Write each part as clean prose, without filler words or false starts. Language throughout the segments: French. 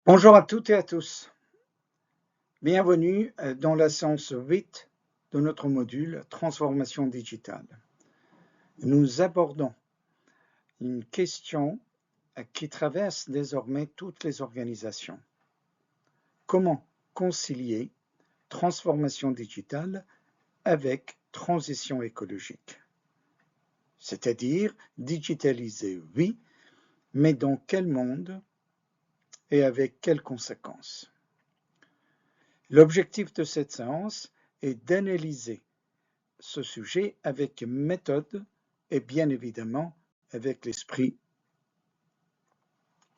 Bonjour à toutes et à tous. Bienvenue dans la séance 8 de notre module Transformation digitale. Nous abordons une question qui traverse désormais toutes les organisations. Comment concilier transformation digitale avec transition écologique? C'est-à-dire digitaliser, oui, mais dans quel monde et avec quelles conséquences? L'objectif de cette séance est d'analyser ce sujet avec méthode et bien évidemment avec l'esprit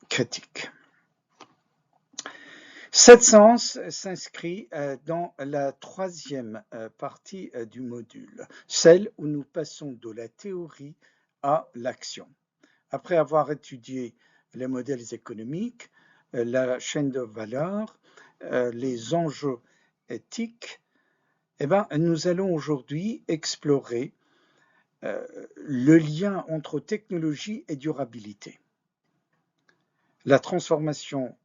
critique. Cette séance s'inscrit dans la troisième partie du module, celle où nous passons de la théorie à l'action. Après avoir étudié les modèles économiques, la chaîne de valeur, les enjeux éthiques, nous allons aujourd'hui explorer le lien entre technologie et durabilité. La transformation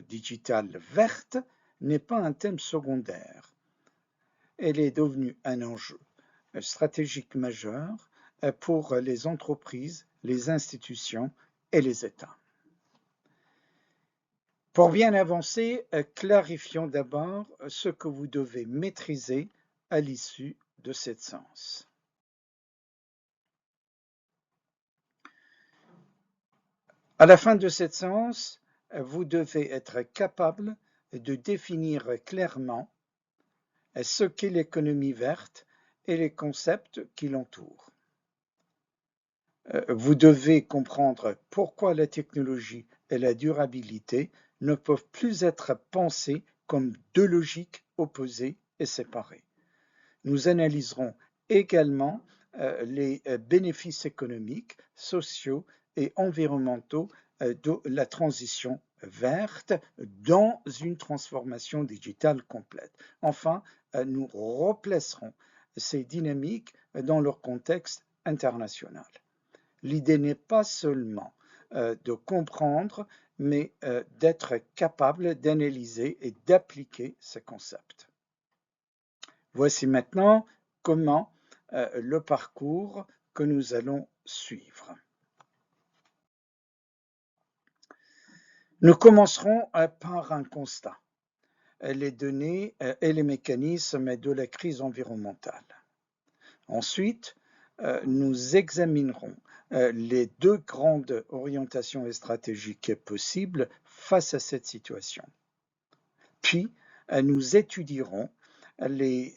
digitale verte n'est pas un thème secondaire. Elle est devenue un enjeu stratégique majeur pour les entreprises, les institutions et les États. Pour bien avancer, clarifions d'abord ce que vous devez maîtriser à l'issue de cette séance. À la fin de cette séance, vous devez être capable de définir clairement ce qu'est l'économie verte et les concepts qui l'entourent. Vous devez comprendre pourquoi la technologie et la durabilité ne peuvent plus être pensées comme deux logiques opposées et séparées. Nous analyserons également les bénéfices économiques, sociaux et environnementaux de la transition verte dans une transformation digitale complète. Enfin, nous replacerons ces dynamiques dans leur contexte international. L'idée n'est pas seulement de comprendre, mais d'être capable d'analyser et d'appliquer ces concepts. Voici maintenant comment le parcours que nous allons suivre. Nous commencerons par un constat, les données et les mécanismes de la crise environnementale. Ensuite, nous examinerons les deux grandes orientations stratégiques possibles face à cette situation. Puis, nous étudierons les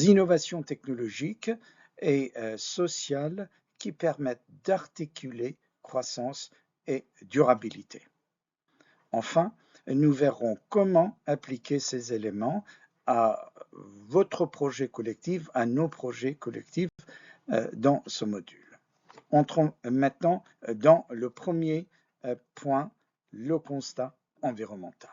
innovations technologiques et sociales qui permettent d'articuler croissance et durabilité. Enfin, nous verrons comment appliquer ces éléments à votre projet collectif, à nos projets collectifs dans ce module. Entrons maintenant dans le premier point, le constat environnemental.